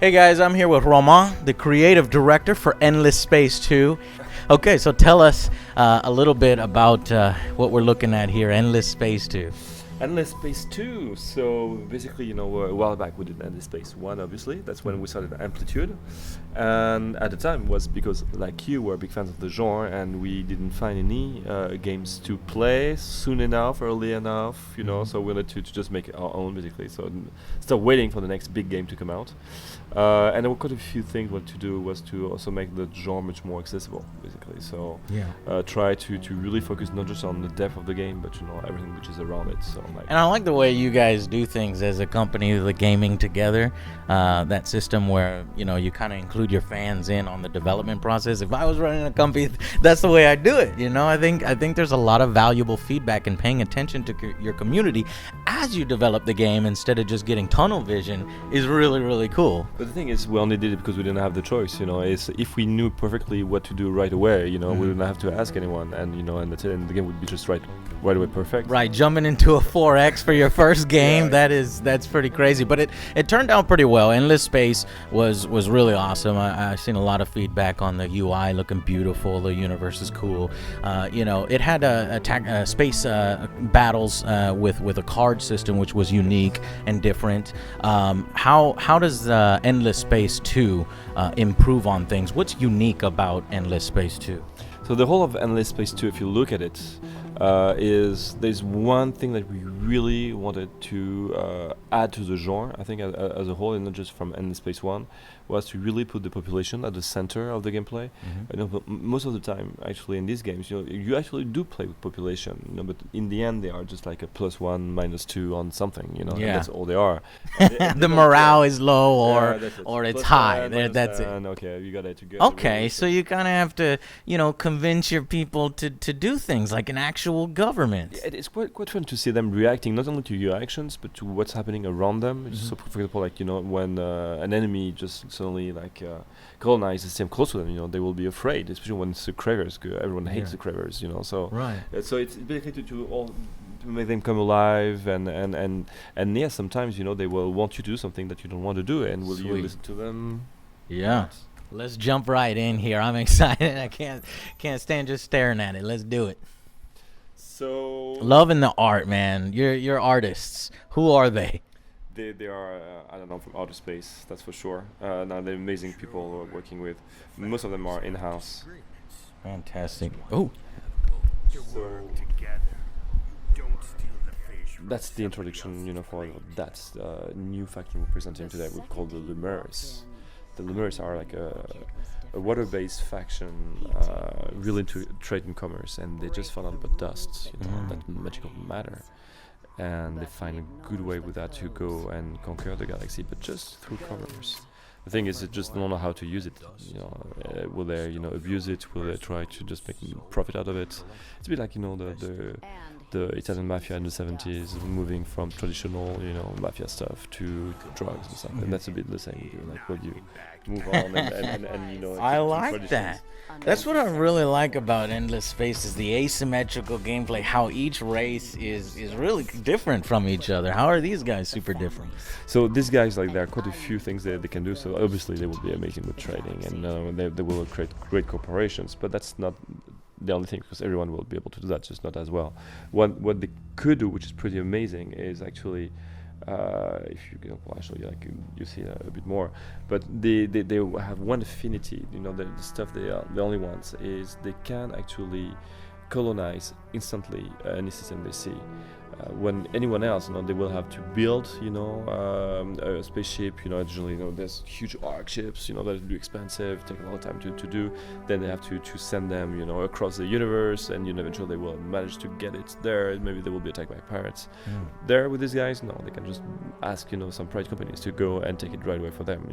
Hey guys, I'm here with Romain, the creative director for Endless Space 2. Okay, so tell us a little bit about what we're looking at here, Endless Space 2. Endless Space 2. So basically, a while back we did Endless Space 1, obviously. That's when we started Amplitude. And at the time was because, like you, were big fans of the genre and we didn't find any games to play soon enough, early enough, so we wanted to just make our own, basically. So still waiting for the next big game to come out. And there were quite a few things what to do was to also make the genre much more accessible, basically. So try to really focus not just on the depth of the game, but everything which is around it. So and I like the way you guys do things as a company, the gaming together, that system where you kind of include your fans in on the development process. If I was running a company, that's the way I do it. I think there's a lot of valuable feedback and paying attention to your community as you develop the game instead of just getting tunnel vision is really, really cool. But the thing is, we only did it because we didn't have the choice. Is if we knew perfectly what to do right away, we wouldn't have to ask anyone, and that's it. And the game would be just right away perfect. Right, jumping into a 4X for your first game, that's pretty crazy. But it turned out pretty well. Endless Space was really awesome. I've seen a lot of feedback on the UI looking beautiful. The universe is cool. It had space battles with a card system, which was unique and different. How does Endless Space 2 improve on things? What's unique about Endless Space 2? So the whole of Endless Space 2, if you look at it, is there's one thing that we really wanted to add to the genre, I think, as a whole, and not just from Endless Space 1, was to really put the population at the center of the gameplay. But most of the time, actually, in these games, you actually do play with population, but in the end, they are just like a +1, -2 on something, and that's all they are. The morale is low or it's high. That's it. Okay, you got it together. Okay, so you kind of have to, convince your people to do things like an actual government. Yeah, it's quite fun to see them reacting not only to your actions but to what's happening around them. So, for example, like when an enemy just suddenly colonizes them close to them, they will be afraid, especially when it's the cravers. Everyone hates the cravers, So so it's basically to make them come alive and sometimes they will want you to do something that you don't want to do, and will you listen to them? Yeah. Let's jump right in here. I'm excited. I can't stand just staring at it. Let's do it. So loving the art, man. You're artists. Who are they? They are I don't know, from outer space, that's for sure. Now they're amazing people we're working with. Most of them are in-house. Fantastic. Oh. That's the introduction, for that new faction we're presenting today. We call the lemurs. The lemurs are like a water-based faction, really into trade and commerce, and they just found out about dust, that magical matter, and they find a good way with that to go and conquer the galaxy, but just through commerce. The thing is, they just don't know how to use it. Will they, abuse it? Will they try to just make profit out of it? It's a bit like, the Italian mafia in the 70s, moving from traditional, mafia stuff to drugs and stuff. And that's a bit the same. Like, will you move on and I like that. That's what I really like about Endless Space is the asymmetrical gameplay. How each race is really different from each other. How are these guys super different? So these guys, there are quite a few things they can do. So obviously they will be amazing with trading, and they will create great corporations. But that's not the only thing, because everyone will be able to do that, just not as well. What they could do, which is pretty amazing, is actually, if you go, I'll show you, you see a bit more. But they have one affinity. The stuff they are the only ones is they can actually colonize instantly any system they see. When anyone else, they will have to build, a spaceship. Usually, there's huge arc ships, that would be expensive, take a lot of time to do. Then they have to send them, across the universe, and eventually they will manage to get it there. Maybe they will be attacked by pirates. There with these guys, no, they can just ask, some private companies to go and take it right away for them,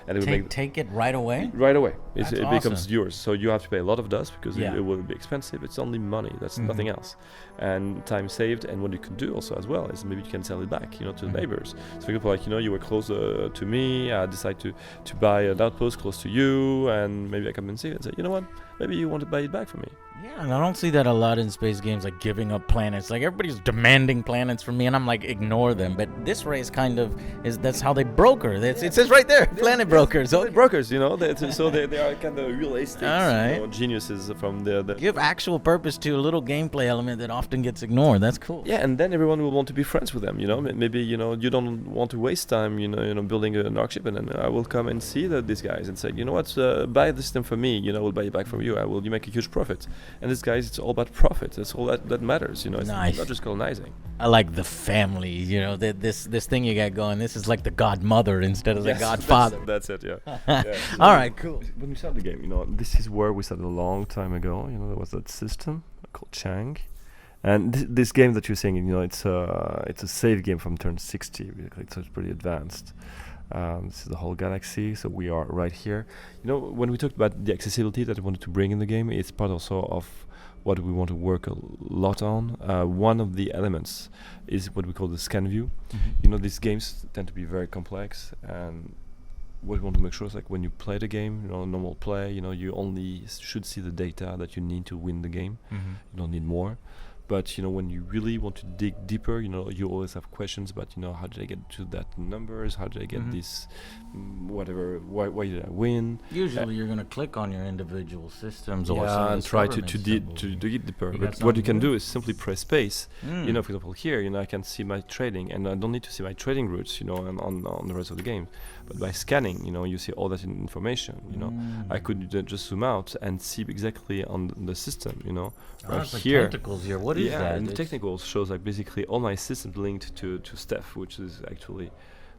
and they will take it right away. Right away, it awesome. becomes yours. So you have to pay a lot of dust because it will be expensive. It's only money. That's nothing else, and time saved. And what you can do also as well is maybe you can sell it back, to the neighbors. So for example, you were closer to me, I decide to buy an outpost close to you, and maybe I come and see it and say, you know what, maybe you want to buy it back from me. Yeah, and I don't see that a lot in space games, like giving up planets. Like everybody's demanding planets from me, and I'm like, ignore them. But this race kind of that's how they broker. It says right there, planet brokers. Planet brokers, you know. So they are kind of realistic, All right. you know, geniuses from the Give actual purpose to a little gameplay element that often gets ignored. That's cool. Yeah, and then everyone will want to be friends with them, you know. Maybe, you know, you don't want to waste time, you know, building an arc ship, and then I will come and see these guys and say, you know what, buy the system for me, you know, we'll buy it back from you. You make a huge profit. And these guys, it's all about profit. That's all that matters, you know. It's Nice. not just colonizing. I like the family. You know, this thing you got going. This is like the godmother instead of the godfather. That's it, yeah. All right, cool. When we started the game, you know, this is where we started a long time ago. You know, there was that system called Chang. And this game that you're saying, you know, it's a save game from turn 60. So it's pretty advanced. This is the whole galaxy, so we are right here. You know, when we talked about the accessibility that we wanted to bring in the game, it's part also of what we want to work a lot on. One of the elements is what we call the scan view. Mm-hmm. You know, these games tend to be very complex, and what we want to make sure is like when you play the game, you know, normal play, you know, you only should see the data that you need to win the game. Mm-hmm. You don't need more. But, you know, when you really want to dig deeper, you know, you always have questions about, you know, how did I get to that numbers? How did I get this, whatever, why did I win? Usually you're going to click on your individual systems or yeah, and try to dig deeper. But what you can do is simply press space. You know, for example, here, you know, I can see my trading, and I don't need to see my trading routes, you know, on the rest of the game. But by scanning, you know, you see all that information, you know. I could just zoom out and see exactly on the system, you know. Right here. Like tentacles here. What is that? And the technicals shows like basically all my systems linked to Steph, which is actually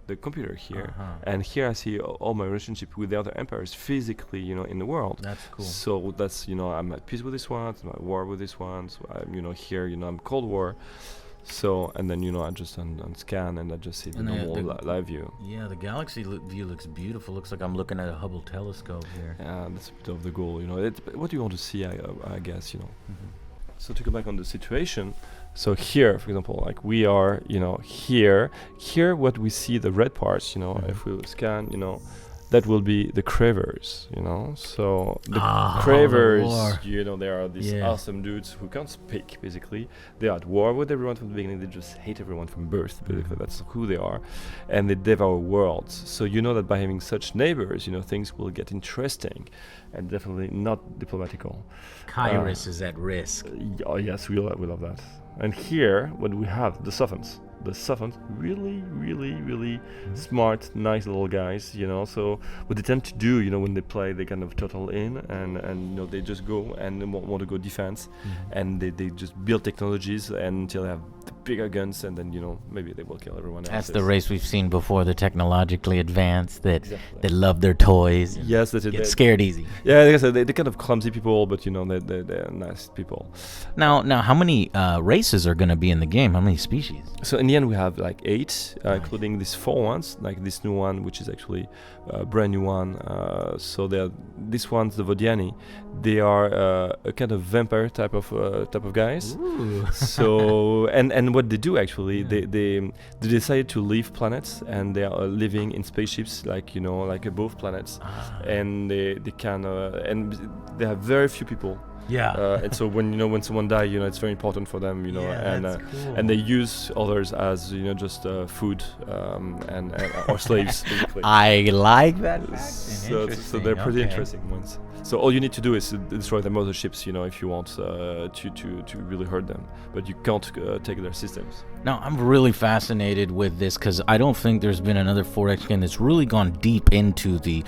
the computer here. And here I see all my relationship with the other empires physically, you know, in the world. That's cool. So that's, you know, I'm at peace with this one, I'm at war with this one. So I'm, you know, here, you know, I'm Cold War. So, and then, you know, I just unscan and I just see the normal live view. Yeah, the galaxy view looks beautiful. Looks like I'm looking at a Hubble telescope here. Yeah, that's a bit of the goal, you know. What you want to see, I guess, you know. So to go back on the situation, so here, for example, like we are, you know, here what we see, the red parts, you know, if we scan, you know, that will be the cravers, you know. So the cravers, you know, they are these awesome dudes who can't speak, basically. They are at war with everyone from the beginning. They just hate everyone from birth, basically. That's who they are. And they devour worlds. So you know that by having such neighbors, you know, things will get interesting and definitely not diplomatical. Kairos is at risk. Oh, yes, we love that. And here, what we have, the Sophons. The Sophons, really smart, nice little guys, you know. So what they tend to do, you know, when they play, they kind of total in and you know, they just go and they want to go defense, and they just build technologies until they have the bigger guns, and then, you know, maybe they will kill everyone else. That's the race we've seen before, the technologically advanced that love their toys. Yes, that's it. Get scared easy. Yeah, like I said, they're kind of clumsy people, but, you know, they're nice people. Now, how many races are going to be in the game? How many species? So in the end, we have like 8, including these 4 ones, like this new one, which is actually a brand new one. So these ones, the Vodiani, they are a kind of vampire type of guys. Ooh. So and what they do actually, they decided to leave planets, and they are living in spaceships, like, you know, like above planets, and they can and they have very few people. Yeah. And so when someone dies, you know, it's very important for them, you know, and they use others as, you know, just food and or slaves, basically. I like that. So they're pretty interesting ones. So all you need to do is destroy their motherships, you know, if you want to really hurt them, but you can't take their systems. Now, I'm really fascinated with this because I don't think there's been another 4X game that's really gone deep into the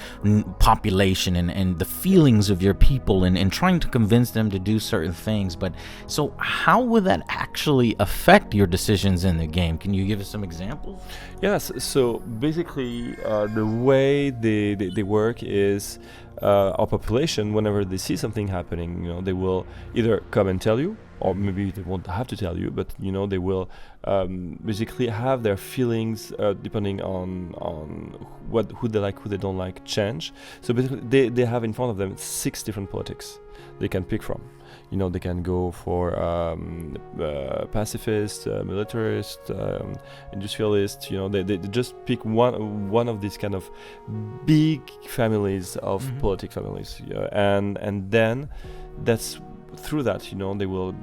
population and the feelings of your people and trying to convince them to do certain things. But so how would that actually affect your decisions in the game? Can you give us some examples? Yes. So basically, the way they work is our population, whenever they see something happening, you know, they will either come and tell you, or maybe they won't have to tell you, but, you know, they will basically have their feelings depending on who they like, who they don't like, change. So basically they have in front of them 6 different politics they can pick from. You know, they can go for pacifist, militarist, industrialist. You know, they just pick one of these kind of big families of politic families, and then that's through that, you know,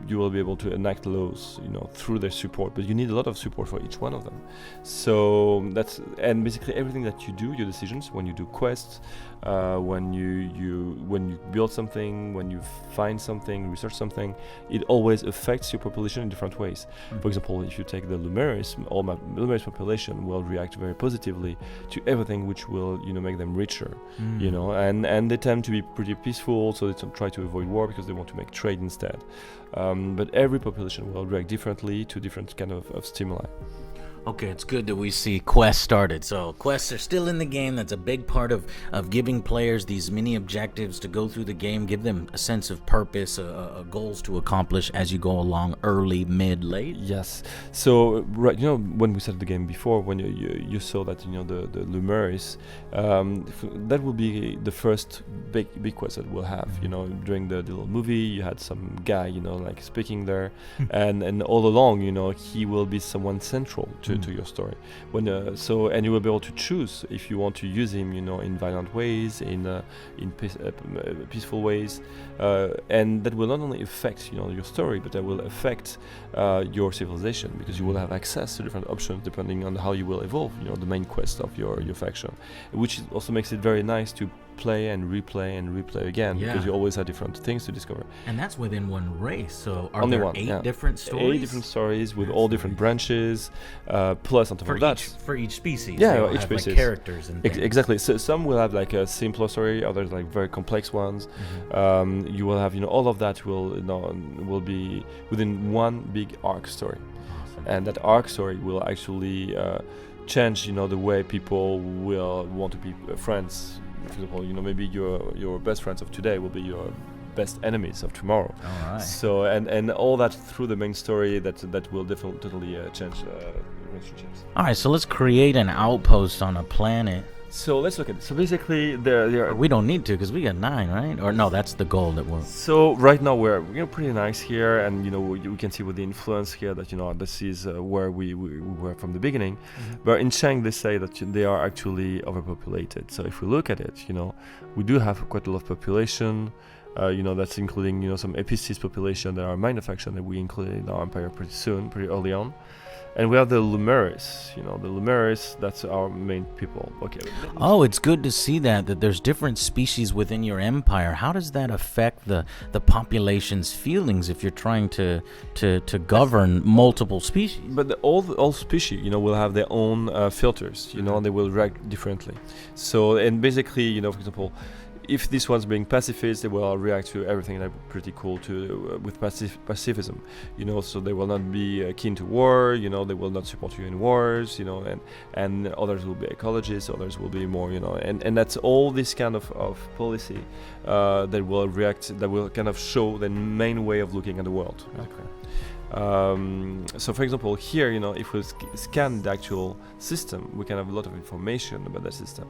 you will be able to enact laws, you know, through their support. But you need a lot of support for each one of them. So and basically everything that you do, your decisions, when you do quests, when you build something, when you find something, research something, it always affects your population in different ways. For example, if you take the lemurs, all my lemurs population will react very positively to everything which will, you know, make them richer, you know, and they tend to be pretty peaceful, so they try to avoid war because they want to make trade instead. But every population will react differently to different kind of stimuli. Okay, it's good that we see quests started. So quests are still in the game. That's a big part of giving players these mini objectives to go through the game, give them a sense of purpose, goals to accomplish as you go along, early, mid, late. Yes. So right, you know, when we started the game before, when you saw that, you know, the lemurs, that will be the first big quest that we'll have. You know, during the little movie, you had some guy, you know, like speaking there, and all along, you know, he will be someone central to your story. And you will be able to choose if you want to use him, you know, in violent ways, in peaceful ways, and that will not only affect, you know, your story, but that will affect your civilization, because you will have access to different options depending on how you will evolve, you know, the main quest of your faction, which also makes it very nice to play and replay again, because you always have different things to discover. And that's within one race. So are Only there one, 8 different stories? 8 different stories with all different branches, plus on top of that, for each species. Yeah, each have, species. like, characters and things. Exactly. So some will have like a simpler story, others like very complex ones. You will have, you know, all of that will be within one big arc story. Awesome. And that arc story will actually change, you know, the way people will want to be friends. For example, you know, maybe your best friends of today will be your best enemies of tomorrow. All right. So and all that through the main story that will definitely totally change relationships. All right, so let's create an outpost on a planet. So let's look at it. So basically, there are. We don't need to, because we got 9, right? Or no, that's the goal that we're. So right now we're pretty nice here, and you know we can see with the influence here that, you know, this is where we were from the beginning. But in Cheng they say that they are actually overpopulated. So if we look at it, you know, we do have quite a lot of population. You know, that's including, you know, some APC's population that are minor faction that we included in our empire pretty early on. And we have the lemurs, you know, that's our main people. Okay. Oh, it's good to see that there's different species within your empire. How does that affect the population's feelings if you're trying to govern multiple species? But all species, you know, will have their own filters, you know, and they will react differently. So, and basically, you know, for example, if this one's being pacifist, they will react to everything that's pretty cool with pacifism, you know. So they will not be keen to war, you know. They will not support you in wars, you know. And others will be ecologists, others will be more, you know. And that's all this kind of policy that will react, that will kind of show the main way of looking at the world. Okay. So for example, here, you know, if we scan the actual system, we can have a lot of information about that system,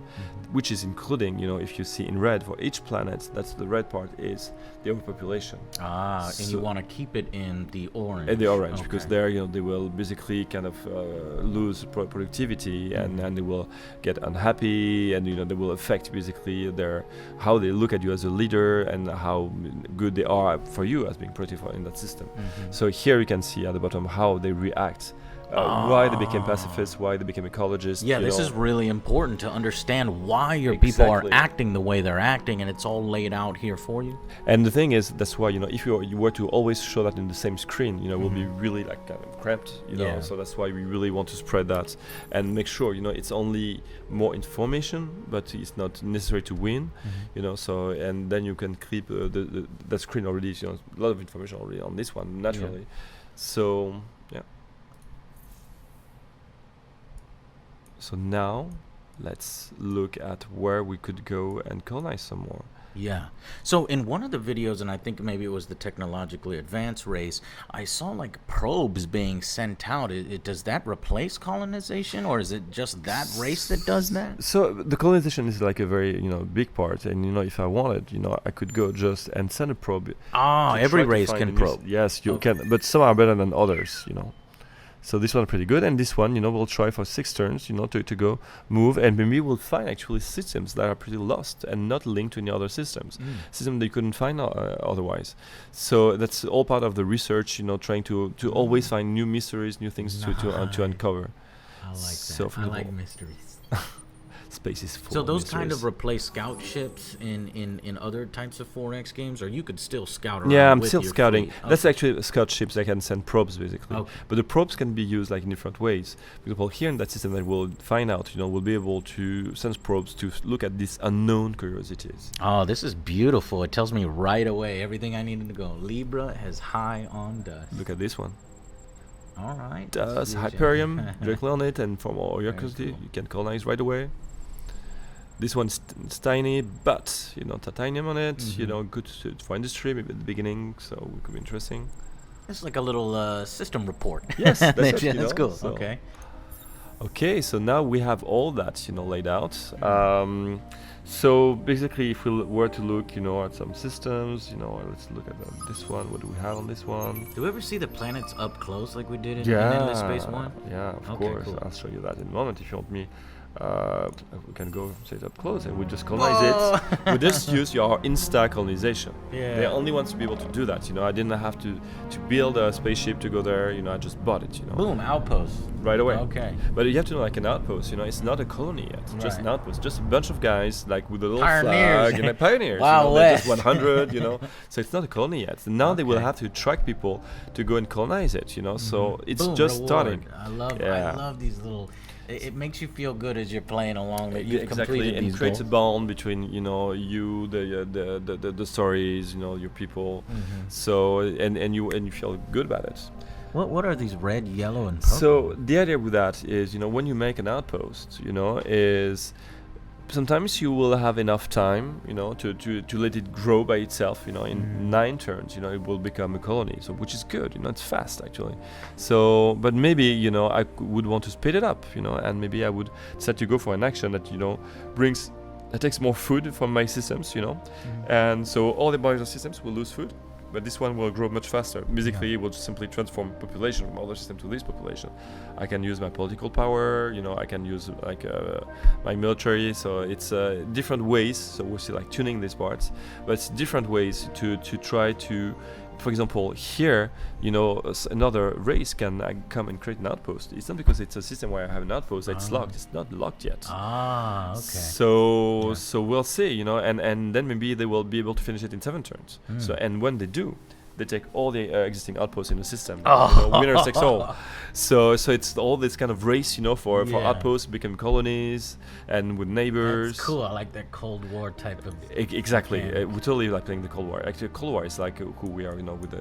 which is including, you know, if you see in red for each planet, that's the red part is the overpopulation. And you want to keep it in the orange. In the orange, okay. Because there, you know, they will basically kind of lose productivity, and they will get unhappy, and, you know, they will affect basically how they look at you as a leader and how good they are for you as being productive in that system. So here you can see at the bottom how they react, why they became pacifists, why they became ecologists. Yeah, this is really important to understand why your people are acting the way they're acting, and it's all laid out here for you. And the thing is, that's why, you know, if you were to always show that in the same screen, you know, will be really like kind of cramped, you know. So that's why we really want to spread that and make sure, you know, it's only more information, but it's not necessary to win, you know. So, and then you can keep the screen already, you know, a lot of information already on this one naturally. So yeah. So now let's look at where we could go and colonize some more. Yeah. So in one of the videos, and I think maybe it was the technologically advanced race, I saw like probes being sent out. Does that replace colonization, or is it just that race that does that? So the colonization is like a very, you know, big part, and, you know, if I wanted, you know, I could go just and send a probe. Every race can probe. Yes, you can, but some are better than others, you know. So this one pretty good, and this one, we'll try for 6 turns, to go move, and maybe we'll find actually systems that are pretty lost and not linked to any other systems, systems they couldn't find otherwise. So that's all part of the research, trying to always find new mysteries, new things to uncover. I like So that. I like mysteries. Space is full. So of those mysteries. kind of replace scout ships in other types of 4X games, or you could still scout around. Yeah, I'm with still your scouting. fleet. That's actually scout ships that can send probes, basically. Okay. But the probes can be used like in different ways. For example, here in that system that we'll find out, we'll be able to send probes to look at these unknown curiosities. Oh, this is beautiful. It tells me right away everything I needed to go. Libra has high on dust. Look at this one. All right. Dust, Hyperium, directly on it, and from all your curiosity, you can colonize right away. This one's tiny, but titanium on it. Good for industry, maybe at the beginning, so it could be interesting. It's like a little system report. Yes, that's it, that's cool. so. Okay. Okay, so now we have all that laid out. So basically, if we were to look, at some systems, let's look at this one. What do we have on this one? Do we ever see the planets up close like we did in Endless Space 1? Yeah, of Okay, course. cool. I'll show you that in a moment if you want me. We can go straight up close and we just colonize it. We just use your Insta colonization. Yeah. They're only ones to be able to do that. I didn't have to build a spaceship to go there. I just bought it. Boom, outpost. Right away. Okay. But you have to know, like an outpost. It's not a colony yet. It's just an Right. outpost. Just a bunch of guys like with a little Pioneers. flag and like pioneers. Wow, they're just West. 100. So it's not a colony yet. So now they will Okay. have to attract people to go and colonize it. So it's Boom, just reward. starting. I Yeah. love these little. It makes you feel good as you're playing along that you've Exactly, completed and these creates a goals. bond between you, the stories, your people. So and you feel good about it. What are these red, yellow, and purple? So the idea with that is, when you make an outpost, is sometimes you will have enough time, to let it grow by itself. In 9 turns, it will become a colony. So which is good. It's fast actually. So, but maybe I would want to speed it up. And maybe I would decide to go for an action that that takes more food from my systems. And so all the biological systems will lose food. But this one will grow much faster. Basically, it will simply transform population from other system to this population. I can use my political power, I can use my military. So it's different ways. So we'll see like tuning these parts, but it's different ways to try to. For example, here, another race can come and create an outpost. It's not because it's a system where I have an outpost that's locked. It's not locked yet. Ah, okay. So we'll see, and then maybe they will be able to finish it in 7 turns. So and when they do, they take all the existing outposts in the system. Winner takes all. So it's all this kind of race, for outposts become colonies and with neighbors. That's cool. I like that Cold War type of. Exactly. Yeah. We totally like playing the Cold War. Actually, Cold War is like who we are, with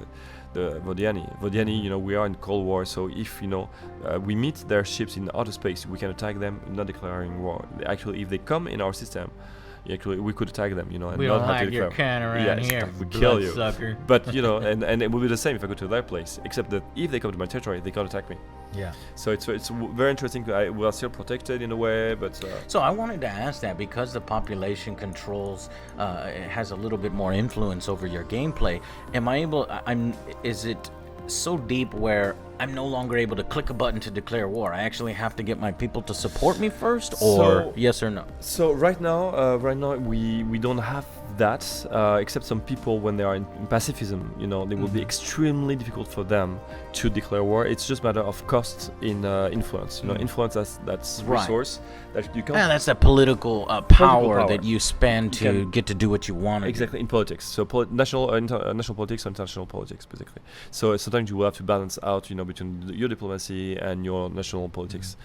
the Vodiani. Vodiani, we are in Cold War. So if we meet their ships in outer space, we can attack them, not declaring war. Actually, if they come in our system. Actually, we could attack them, and We not don't have to like your declare. kind around here. We kill you. Bloodsucker. But and it will be the same if I go to their place. Except that if they come to my territory, they can't attack me. Yeah. So it's very interesting. We are still protected in a way, but. So I wanted to ask that because the population controls has a little bit more influence over your gameplay. Am I able? Is it so deep where I'm no longer able to click a button to declare war? I actually have to get my people to support me first, or yes or no? So right now we don't have that, except some people when they are in pacifism, they will be extremely difficult for them to declare war. It's just a matter of cost in influence. Influence that's Right. resource that you can't. Yeah, that's that political power power. that you spend to can- get to do what you want to Exactly, in politics. So national politics or international politics, basically. So sometimes you will have to balance out, between your diplomacy and your national politics,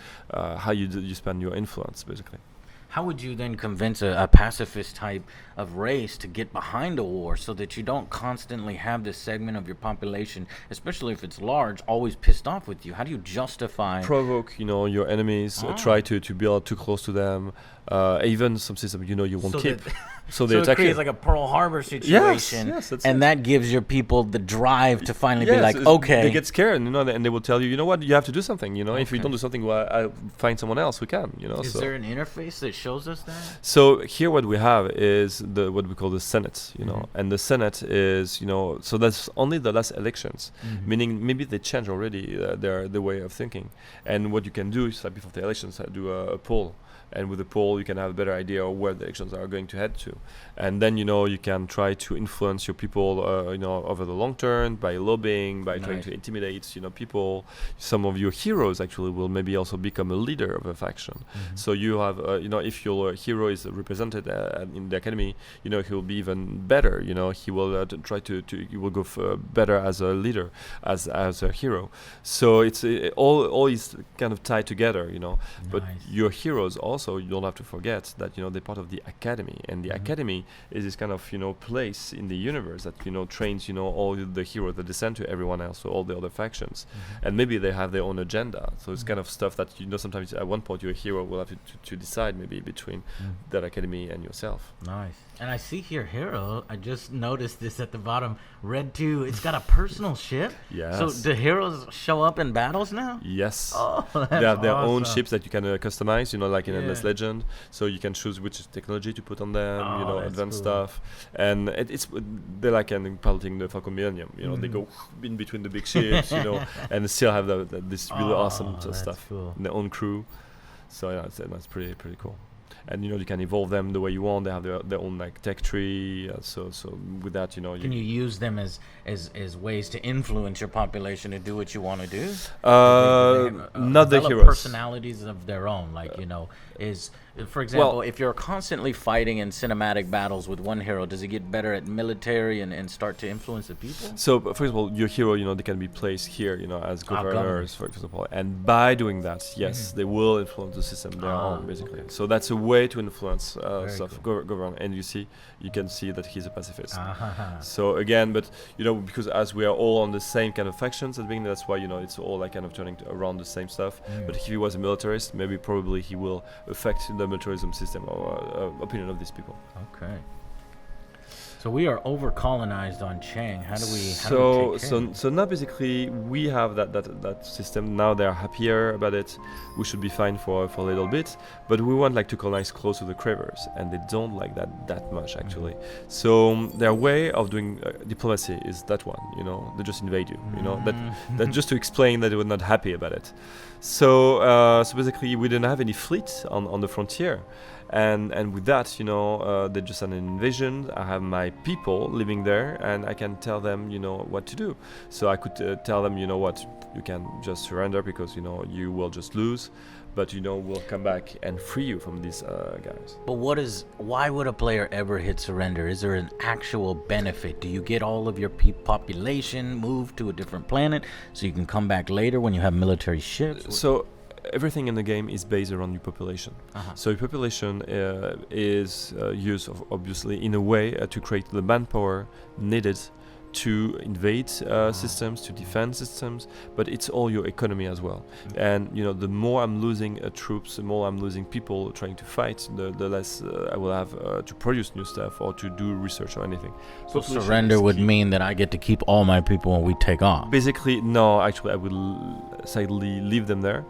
how you spend your influence, basically. How would you then convince a pacifist type of race to get behind a war so that you don't constantly have this segment of your population, especially if it's large, always pissed off with you? How do you justify? Provoke, your enemies. Try to build too close to them. Even some system you won't So keep. that- So they So it attack creates you. like a Pearl Harbor situation, yes, that's and it. that gives your people the drive to finally be Yes, like, okay, they get scared, and they will tell you know what, you have to do something. If you Okay. don't do something, well, I'll find someone else who can. is so. there an interface that shows us that? So here what we have is what we call the Senate, Mhm. and the Senate is, so that's only the last elections, Mhm. meaning maybe they change already the way of thinking. And what you can do is, like, before the elections, do a poll. And with the poll, you can have a better idea of where the elections are going to head to. And then, you can try to influence your people, over the long term by lobbying, by trying Nice. to intimidate, people. Some of your heroes actually will maybe also become a leader of a faction. Mhm. So you have, if your hero is represented in the academy, he will be even better. He will try to he will go better as a leader, as a hero. So it's all is kind of tied together. But Nice. your heroes also, you don't have to forget that they're part of the academy, and the Mhm. academy is this kind of place in the universe that trains all the heroes that descend to everyone else, so all the other factions. Mhm. And maybe they have their own agenda. So it's Mhm. kind of stuff that sometimes at one point your hero will have to decide maybe between Mm. that academy and yourself. Nice. And I see here, hero. I just noticed this at the bottom. Red 2. It's got a personal ship. Yes. So do heroes show up in battles now? Yes. Oh, that's They have their own awesome. ships that you can customize, like in Endless Yeah. Legend. So you can choose which technology to put on them, Oh, that's advanced cool. stuff. And it's they're like piloting the Falcon Millennium. They Mhm. go in between the big ships, and still have this really awesome Oh, that's stuff. cool. Their own crew. So yeah, that's pretty cool. And you can evolve them the way you want. They have their own like tech tree. So with that, Can you use them as ways to influence your population to do what you want to do? not the Develop heroes. personalities of their own, like for example, if you're constantly fighting in cinematic battles with one hero, does he get better at military and start to influence the people? So first of all, your hero, they can be placed here, as governors, for example. And by doing that, yes, they will influence the system their own, basically. So that's a way to influence stuff, govern. And you can see that he's a pacifist. So again, but because as we are all on the same kind of factions at the beginning, that's why it's all like kind of turning around the same stuff. But if he was a militarist, maybe probably he will affect the militarism system or opinion of these people. Okay. So we are over colonized on Chang. How do we take care? So now basically we have that system. Now they are happier about it. We should be fine for a little bit, but we want like to colonize close to the cravers, and they don't like that much actually. So their way of doing diplomacy is that one. They just invade you. That just to explain that they were not happy about it. So basically we didn't have any fleet on the frontier. And with that, they just had an invasion. I have my people living there, and I can tell them, what to do. So I could tell them, what, you can just surrender because, you will just lose. But, we'll come back and free you from these guys. But why would a player ever hit surrender? Is there an actual benefit? Do you get all of your population moved to a different planet so you can come back later when you have military ships? So everything in the game is based around your population. So your population is used, obviously, in a way to create the manpower needed to invade systems, to defend systems, but it's all your economy as well. And the more I'm losing troops, the more I'm losing people trying to fight, the less I will have to produce new stuff or to do research or anything. So surrender would mean that I get to keep all my people when we take off. Basically, no. Actually, I will sadly leave them there.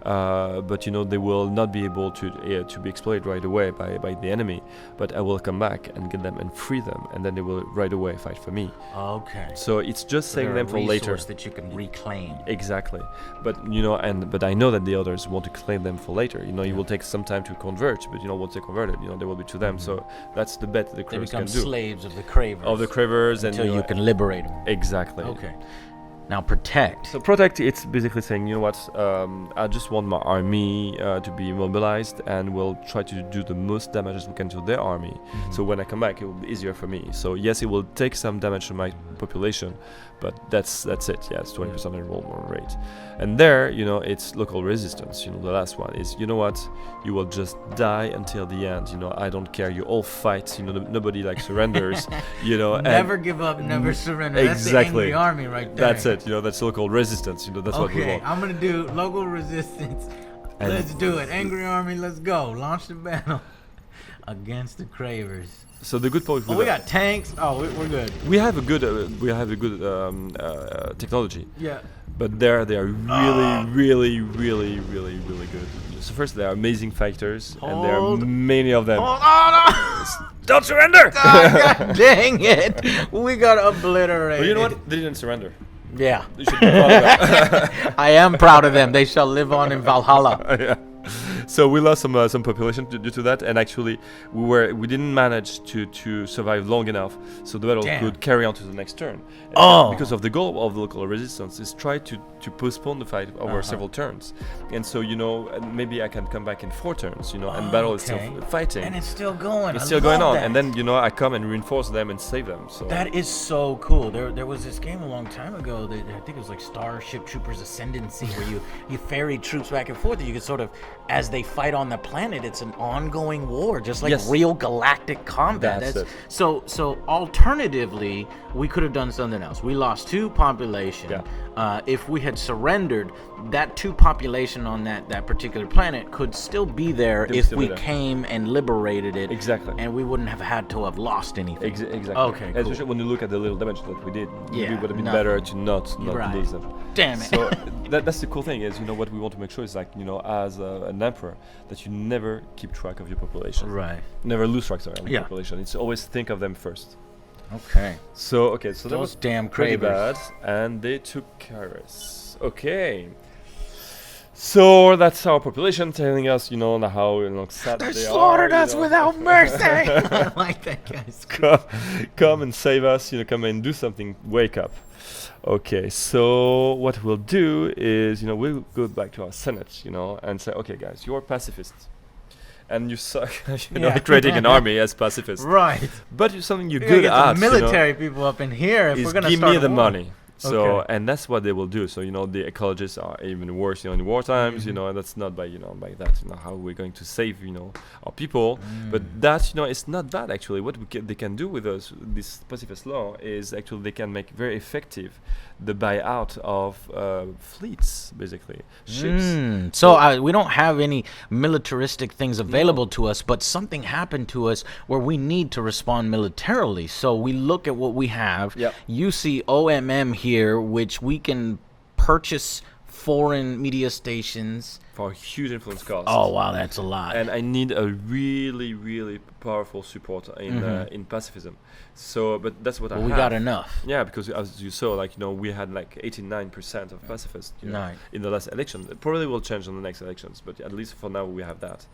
But they will not be able to be exploited right away by the enemy. But I will come back and get them and free them, and then they will right away fight for me. Okay. So it's just saving them for later. That you can reclaim. Exactly. But but I know that the others want to claim them for later. It will take some time to convert, but once they converted, they will be to them. So that's the bet the cravers can do. They become slaves of the cravers. Of the cravers, until and you can liberate them. Exactly. Okay. Now protect. So protect, it's basically saying, I just want my army to be mobilized, and we'll try to do the most damage as we can to their army. So when I come back, it will be easier for me. So yes, it will take some damage to my population, but that's it. Yeah, it's 20% enrollment rate. And there, it's local resistance. The last one is, you will just die until the end. I don't care. You all fight. Nobody like surrenders. Never give up, never surrender. Exactly. That's the angry army right there. That's it. That's local resistance. That's what we Okay, want. I'm gonna do local resistance. And Let's do it. Angry Army, let's go. Launch the battle against the Cravers. so the good point. Oh, we got tanks. Oh, we're good. We have a good technology. Yeah. But they are really good. So first, they are amazing fighters, and there are Hold. many of them. Hold on. Don't surrender! God dang it. We got obliterated. But you know what? They didn't surrender. Yeah. You should be proud of that. I am proud of them. They shall live on in Valhalla. Yeah. So we lost some population due to that, and actually we didn't manage to survive long enough, so the battle could carry on to the next turn. Because of the goal of the local resistance is try to postpone the fight over several turns, and so maybe I can come back in 4 turns, and battle is still fighting, And it's still going. It's I still going love on, that. and then I come and reinforce them and save them. So That is so cool. There was this game a long time ago that I think it was like Starship Troopers Ascendancy, where you ferry troops back and forth, and you can sort of, as they fight on the planet, it's an ongoing war, just like real galactic combat. That's it. So alternatively, we could have done something else. We lost 2 population. Yeah. If we had surrendered, that 2 population on that particular planet could still be there if we came and liberated it. Exactly. And we wouldn't have had to have lost anything. Exactly. Okay, cool. Especially when you look at the little damage that we did, maybe it would have been nothing. better to not lose them. Damn it. So that's the cool thing is, what we want to make sure is as an emperor, that you never keep track of your population. Right. Never lose track of your population. It's always think of them first. Okay. So that Those was damn pretty Cravers. bad, and they took Karis. Okay. So that's our population telling us, how sad They they slaughtered are. us without mercy. I like that, guys. Come and save us, come and do something, wake up. Okay, so what we'll do is, we'll go back to our Senate, and say, okay, guys, you're pacifists. And you suck, creating an army as pacifists. Right. But something you're We good get at, the military people up in here if is we're going to give start me a the war. money. So, Okay. and that's what they will do. So, the ecologists are even worse, in war times, and that's not by that, how we're going to save, our people. But that, it's not bad, actually. What they can do with us, this pacifist law, is actually they can make very effective the buyout of fleets, basically, ships. So we don't have any militaristic things available to us, but something happened to us where we need to respond militarily. So we look at what we have. Yep. You see OMM here, which we can purchase foreign media stations For huge influence costs. Oh wow, that's a lot. And I need a really, really powerful support in pacifism. So, but that's what I have. We got enough. Yeah, because as you saw, we had 89% of pacifists in the last election. It probably will change in the next elections, but at least for now we have that.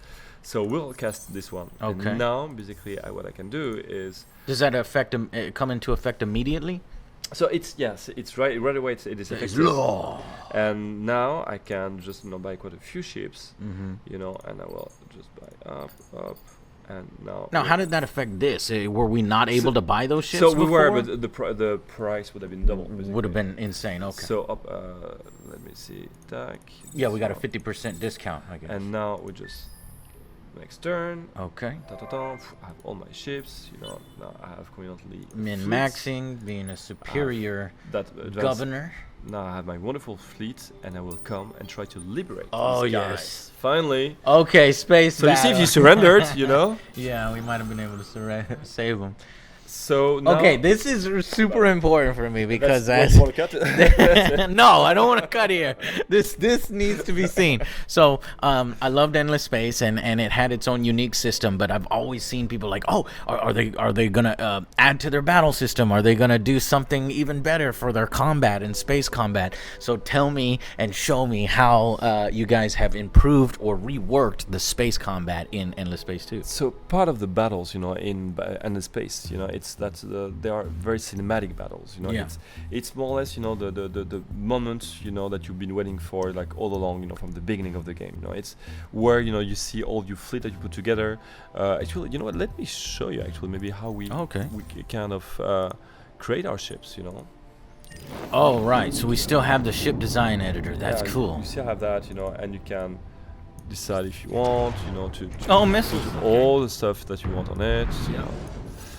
So we'll cast this one. Okay. And now, basically, what I can do is. Does that come into effect immediately? So it's right away. It is effective. Law. And now I can just buy quite a few ships, and I will just buy up, and now. Now, how did that affect this? Were we not able to buy those ships? So we before? were, but the price would have been double. Would have been insane. Okay. So up, let me see, tack. Yeah, we got a 50% discount, I guess. And now we just next turn. Okay. I have all my ships. Now I have conveniently Min-maxing, being a superior governor. Now I have my wonderful fleet, and I will come and try to liberate. Oh, these yes. guys. Finally. Okay, space So you see, if you surrendered, Yeah, we might have been able to save them. So now Okay, this is super important for me because you want to cut it? no, I don't want to cut here. This needs to be seen. So I loved Endless Space and it had its own unique system, but I've always seen people like, oh, are they gonna add to their battle system? Are they gonna do something even better for their combat and space combat? So tell me and show me how you guys have improved or reworked the space combat in Endless Space 2. So part of the battles, in Endless Space, they are very cinematic battles. Yeah. It's more or less, the moment, that you've been waiting for, all along, from the beginning of the game. It's where you see all your fleet that you put together. Actually, you know what? Let me show you actually maybe how we kind of create our ships. Oh right, so we still have the ship design editor. That's cool. You still have that, and you can decide if you want, Oh, missiles. all the stuff that you want on it.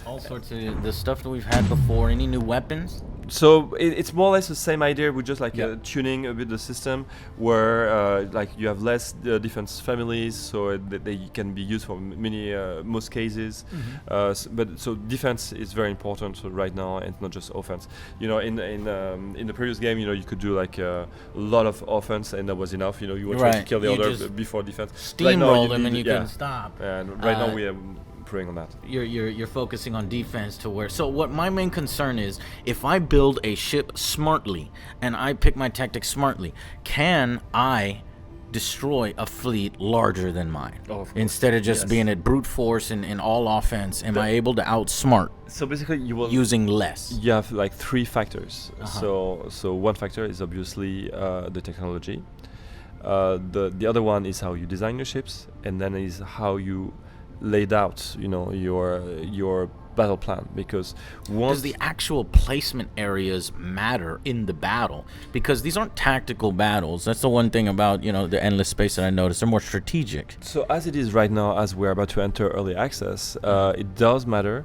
All sorts of the stuff that we've had before. Any new weapons? So it's more or less the same idea. We're just like Yeah. tuning a bit the system, where like you have less defense families, so they can be used for many most cases. But so defense is very important right now, and not just offense. You know, in the previous game, you know, you could do like a lot of offense, and that was enough. You know, you were trying to kill the You other just before defense. steamroll them and you can stop. And right now we are improving on that. You're focusing on defense to where. So what my main concern is, if I build a ship smartly and I pick my tactics smartly, can I destroy a fleet larger than mine? Oh, of course. Instead of just Yes. being at brute force and all offense, am I able to outsmart So basically, you will using less? You have like three factors. So one factor is obviously the technology. The other one is how you design your ships, and then is how you laid out, you know, your battle plan. Because Does the actual placement areas matter in the battle? Because these aren't tactical battles. That's the one thing about, you know, the Endless Space that I noticed. They're more strategic. So as it is right now, as we're about to enter early access, it does matter.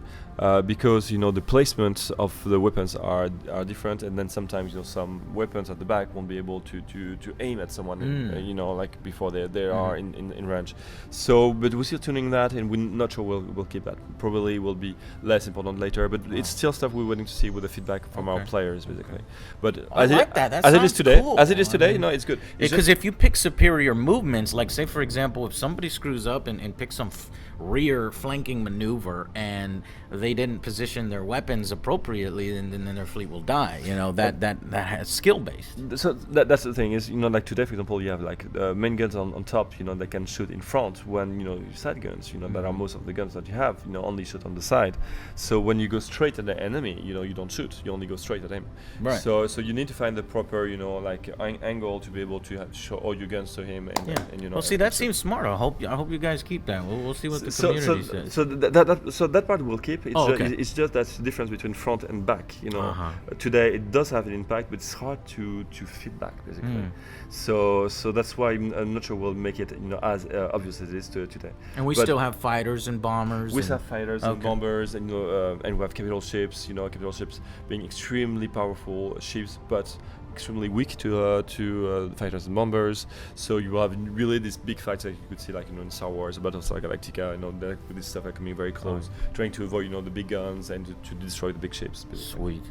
Because, you know, the placement of the weapons are different, and then sometimes, you know, some weapons at the back won't be able to aim at someone, you know, like before they are in range. So, but we're still tuning that, and we're not sure we'll keep that. Probably will be less important later, but it's still stuff we're waiting to see with the feedback from our players, basically. But I like that. That as it is sounds today, cool. as it is I today, mean, you know, it's good. It's Because just- if you pick superior movements, like say for example, if somebody screws up and picks some rear flanking maneuver and they didn't position their weapons appropriately, then their fleet will die. You know, that has skill based. So that's the thing is, you know, like today, for example, you have like main guns on top, you know, that can shoot in front, when, you know, your side guns, you know, that are most of the guns that you have, you know, only shoot on the side. So when you go straight at the enemy, you know, you don't shoot, you only go straight at him. Right. So you need to find the proper, you know, like angle to be able to show all your guns to him, and, and you know. Well, see, that seems smart. I hope you guys keep that. We'll see what the community says. So that part will keep. It's okay. It's just that's the difference between front and back. You know, today it does have an impact, but it's hard to feedback basically. So that's why I'm not sure we'll make it, you know, as obvious as it is today. And we still have fighters and bombers. We have fighters and bombers, and, you know, and we have capital ships. You know, capital ships being extremely powerful ships, but extremely weak to fighters and bombers. So you have really these big fights that you could see, like, you know, in Star Wars, Battlestar Galactica. You know, with this stuff are coming very close, trying to avoid, you know, the big guns and to destroy the big ships. Basically. Sweet.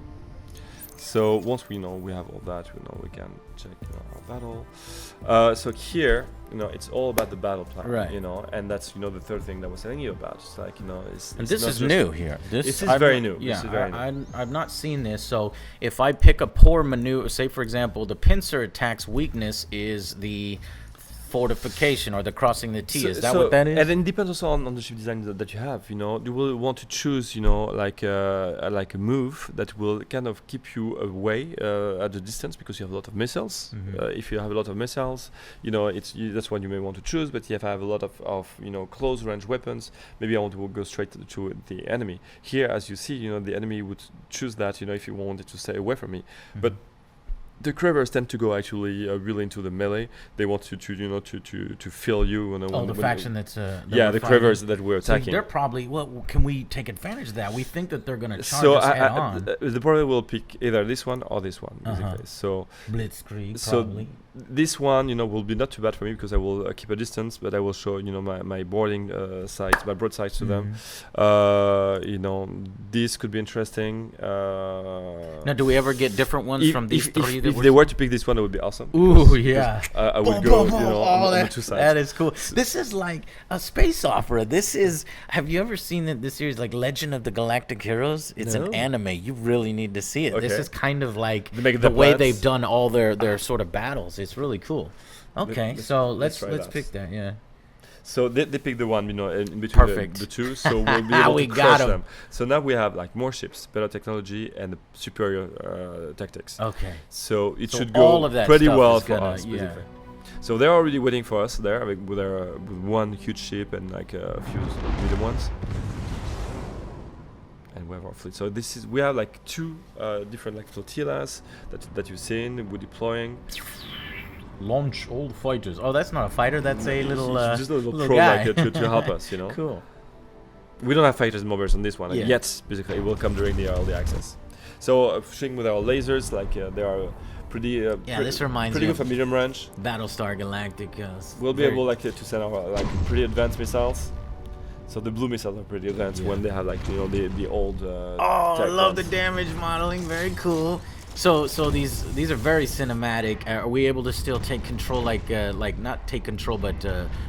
So once we know we have all that, we can check, you know, our battle. So here, you know, it's all about the battle plan, right? You know, and that's, you know, the third thing that I was telling you about. It's like, you know, and this is new here. This is very new. Yeah, this is very new. I've not seen this. So if I pick a poor maneuver, say for example, the pincer attack's weakness is the fortification or the crossing the T. Is that what that is? And then it depends also on the ship design that you have. You know, you will want to choose, you know, like a move that will kind of keep you away at the distance, because you have a lot of missiles. If you have a lot of missiles, you know, that's what you may want to choose. But if I have a lot of you know, close range weapons, maybe I want to go straight to the enemy. Here, as you see, you know, the enemy would choose that, you know, if you wanted to stay away from me. But the cravers tend to go actually really into the melee. They want to you know, to fill you. The faction that's the cravers that we're attacking. So they're probably, well, can we take advantage of that? We think that they're going to charge us head on. The probably will pick either this one or this one, basically. So Blitzkrieg, probably. This one, you know, will be not too bad for me, because I will keep a distance, but I will show, you know, my boarding sights, my broadsides to them. You know, this could be interesting. Now, do we ever get different ones from these three? If they were to pick this one, it would be awesome. Ooh, yeah. I would go, you know, on the two sides. That is cool. This is like a space opera. This is. Have you ever seen this series, like Legend of the Galactic Heroes? It's an anime. You really need to see it. This is kind of like the way they've done all their sort of battles. It's really cool. Okay, so let's pick that. Yeah. So they pick the one, you know, in between the two, so we'll be able to crush them. So now we have like more ships, better technology, and superior tactics. Okay. So it should go pretty well for us, yeah. basically. So they're already waiting for us there, with one huge ship and like a few medium ones. And we have our fleet. So we have like two different like flotillas that you've seen. We're deploying. Launch all the fighters. Oh, that's not a fighter. That's a little just a little pro guy. like to help us, you know. Cool. We don't have fighters and bombers on this one yet. Basically, it will come during the early access. So shooting with our lasers, like they are pretty this reminds pretty me good for medium range. Battlestar Galactica. We'll be able to send our pretty advanced missiles. So the blue missiles are pretty advanced when they have the old. I love the damage modeling. Very cool. So these are very cinematic. Are we able to still take control, like not take control, but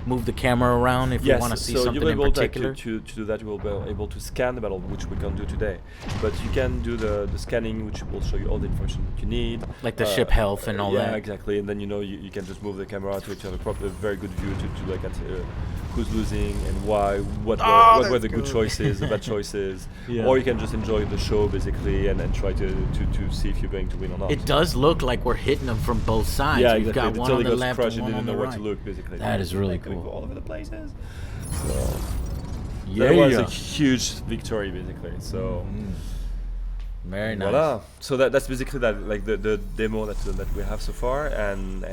move the camera around if we want to see something in particular? Yes, so you'll be able to do that. You will be able to scan the battle, which we can't do today. But you can do the scanning, which will show you all the information that you need. Like the ship health and all that? Yeah, exactly. And then you can just move the camera to have a very good view to look at who's losing and why, what were the good choices, the bad choices. Or you can just enjoy the show, basically, and try to see if you're going to win or not. It does look like we're hitting them from both sides. Yeah, We've got one on the left and one on the right. To look, basically. That is really cool. Go all over the places. So that was a huge victory, basically. So very nice. Voila. So that's basically the demo that we have so far, and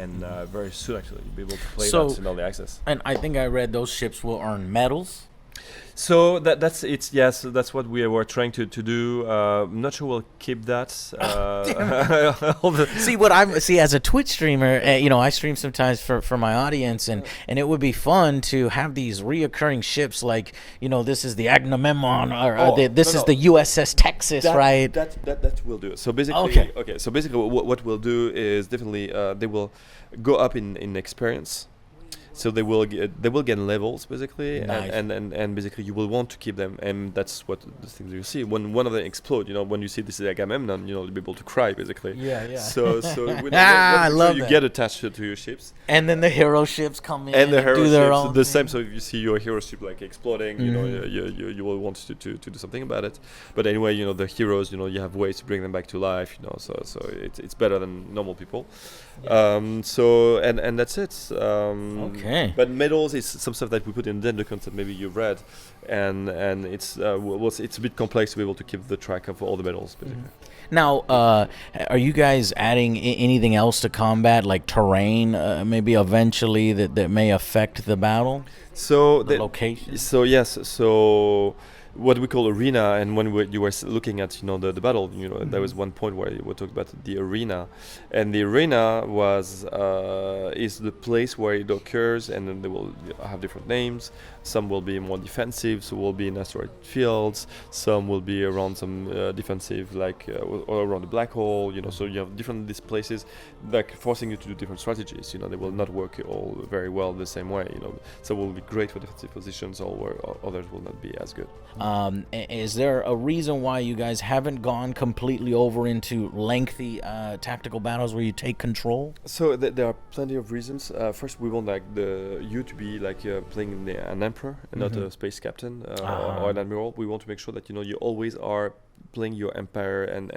very soon actually you'll be able to play that in early access. And I think I read those ships will earn medals. So that's it. Yes, that's what we were trying to do. I'm not sure we'll keep that. See as a Twitch streamer, I stream sometimes for my audience, and it would be fun to have these reoccurring ships, like this is the Agamemnon, or this is the USS Texas, right? That will do it. So basically, So basically, what we'll do is definitely they will go up in experience. So they will get levels, basically, nice. and basically you will want to keep them, and that's what the things you see when one of them explode. When you see this is Agamemnon, you'll be able to cry, basically. Yeah. So I love you that. get attached to your ships, and then the hero ships come in and the hero do their ships own the thing. same. So if you see your hero ship exploding, you will want to do something about it. But anyway, the heroes, you have ways to bring them back to life. So it's better than normal people. Yeah. So and that's it. Okay. But medals is some stuff that we put in the documents that maybe you've read, and it's it's a bit complex to be able to keep the track of all the medals. Basically. Now, are you guys adding anything else to combat, like terrain, maybe eventually that may affect the battle? So the location. So yes. So what we call arena, and when you were looking at the battle, there was one point where we talked about the arena, and the arena is the place where it occurs, and then they will have different names. Some will be more defensive, so will be in asteroid fields. Some will be around some defensive, or around the black hole. So you have different these places, forcing you to do different strategies. They will not work all very well the same way. So will be great for defensive positions, or others will not be as good. Is there a reason why you guys haven't gone completely over into lengthy tactical battles where you take control? So there are plenty of reasons. First, we want you to be playing an emperor and not a space captain or an admiral. We want to make sure that you always are playing your empire and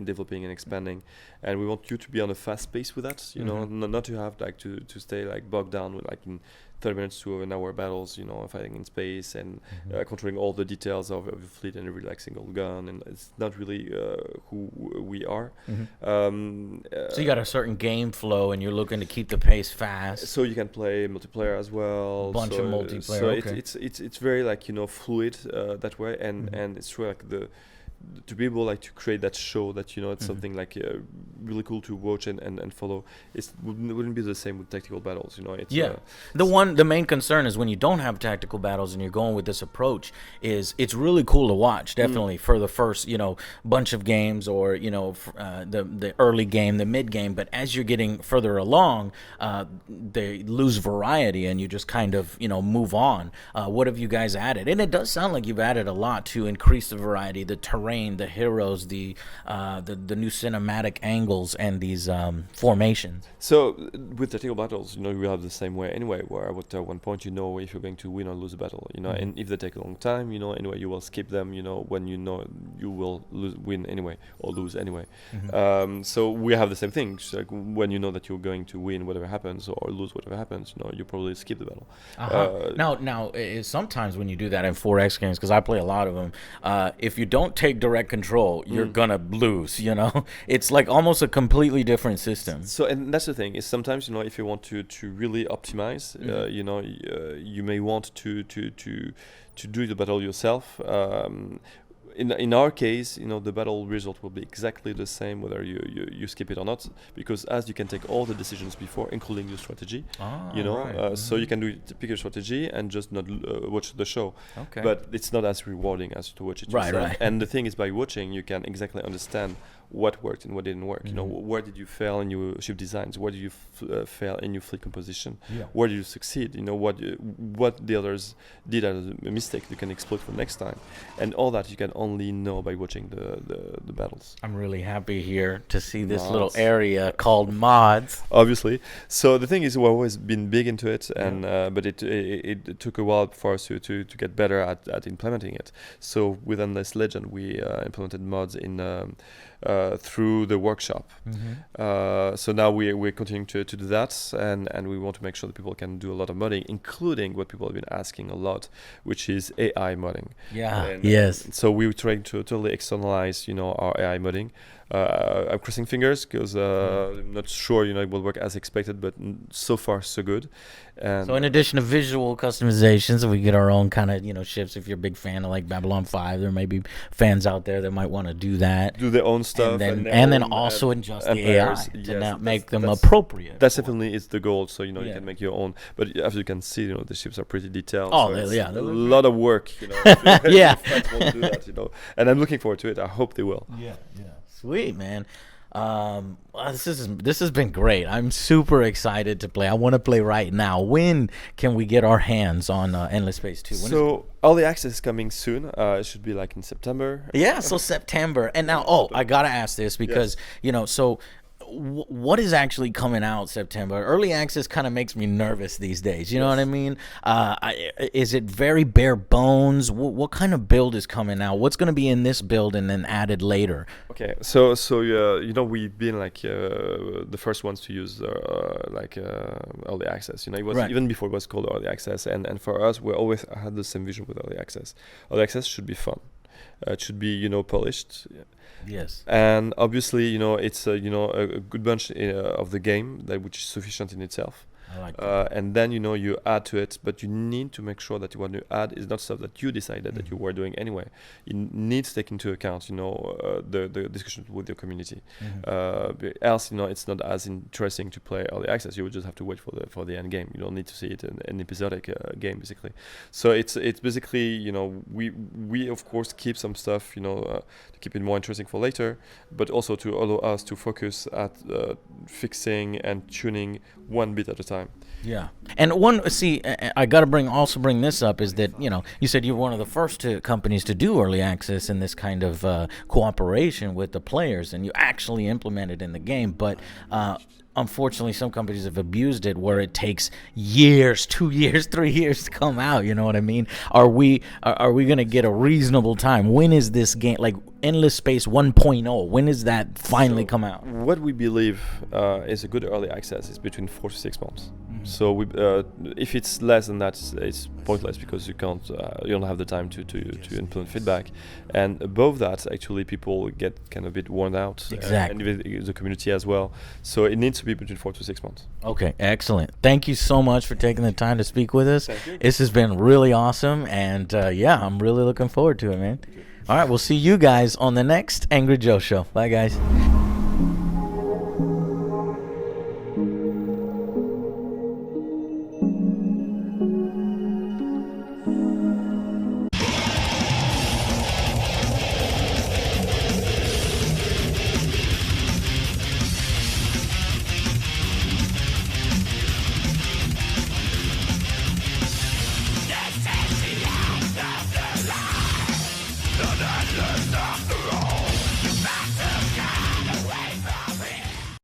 developing and expanding, and we want you to be on a fast pace with that. Not to have to stay bogged down with in 30 minutes to an hour battles, fighting in space and controlling all the details of your fleet and every single gun, and it's not really who we are. So you got a certain game flow, and you're looking to keep the pace fast. So you can play multiplayer as well. Bunch of multiplayer. So it's very fluid that way, and it's true to be able to create that show that it's something really cool to watch and follow. It wouldn't be the same with tactical battles. The main concern is when you don't have tactical battles and you're going with this approach, is it's really cool to watch, definitely for the first bunch of games, or the early game, the mid game, but as you're getting further along, they lose variety and you just kind of move on. What have you guys added? And it does sound like you've added a lot to increase the variety, the terrain, the heroes, the new cinematic angles, and these formations. So with tactical battles, we have the same way anyway, where at one point if you're going to win or lose a battle, and if they take a long time, anyway you will skip them, when you will win anyway or lose anyway. So we have the same thing. When you know that you're going to win whatever happens or lose whatever happens, you probably skip the battle. Now, sometimes when you do that in 4X games, because I play a lot of them, if you don't take direct control, you're gonna lose. It's almost a completely different system. So, and that's the thing, is sometimes if you want to really optimize, you may want to do the battle yourself. in our case, the battle result will be exactly the same whether you skip it or not, because as you can take all the decisions before, including your strategy, Right. so you can pick your strategy and just not watch the show. Okay. But it's not as rewarding as to watch it Right, yourself. right. And the thing is, by watching, you can exactly understand what worked and what didn't work. Where did you fail in your ship designs? Where did you fail in your fleet composition? Yeah. Where did you succeed? What the others did as a mistake you can exploit for next time, and all that you can only know by watching the battles. I'm really happy here to see this Mods. little area called mods. Obviously, so the thing is, we've always been big into it, and but it took a while for us to get better at implementing it. So with Endless Legend, we implemented mods in through the workshop. So now we're continuing to do that, and we want to make sure that people can do a lot of modding, including what people have been asking a lot, which is AI modding. Yeah. And, Yes. So we're trying to totally externalize, our AI modding. I'm crossing fingers because I'm not sure, it will work as expected, but so far so good. And So in addition to visual customizations, we get our own kind of ships. If you're a big fan of like Babylon 5, there may be fans out there that might want to do that. do their own stuff, And their then own, also adjust the empires. AI to Yes, now make them that's appropriate. That's definitely is the goal. So you Yeah. can make your own, but as you can see, the ships are pretty detailed. Oh, so they- it's yeah, a they look lot of work. Yeah. If fans want to do that, and I'm looking forward to it. I hope they will. Yeah. Sweet, man. This has been great. I'm super excited to play. I want to play right now. When can we get our hands on Endless Space 2? When is So early access is coming soon. It should be like in September. Yeah, so September. And now, I gotta ask this because so what is actually coming out September? Early access kind of makes me nervous these days. You know what I mean? Is it very bare bones? What kind of build is coming out? What's going to be in this build and then added later? Okay, so we've been like the first ones to use early access. It was Right. even before it was called early access, and for us, we always had the same vision with early access. Early access should be fun. It should be polished. Yes. And obviously, it's a good bunch of the game which is sufficient in itself. I like that. And then you add to it, but you need to make sure that what you add is not stuff that you decided that you were doing anyway. It needs to take into account the discussion with your community. Else it's not as interesting to play early access. You would just have to wait for the end game. You don't need to see it in an episodic game basically. So it's basically we of course keep some stuff to keep it more interesting for later, but also to allow us to focus at fixing and tuning one bit at a time. Yeah, and I got to bring this up is that you said you're one of the first companies to do early access in this kind of cooperation with the players, and you actually implement it in the game. But unfortunately, some companies have abused it, where it takes years, 2 years, 3 years to come out. You know what I mean? Are we going to get a reasonable time? When is this game, like Endless Space 1.0? When does that finally come out? What we believe is a good early access is between 4 to 6 months. So if it's less than that, it's pointless because you don't have the time to implement feedback. And above that, actually, people get kind of a bit worn out. Exactly. And the community as well. So it needs to be between 4 to 6 months. Okay, excellent. Thank you so much for taking the time to speak with us. Thank you. This has been really awesome, and I'm really looking forward to it, man. All right, we'll see you guys on the next Angry Joe Show. Bye, guys. The endless after all.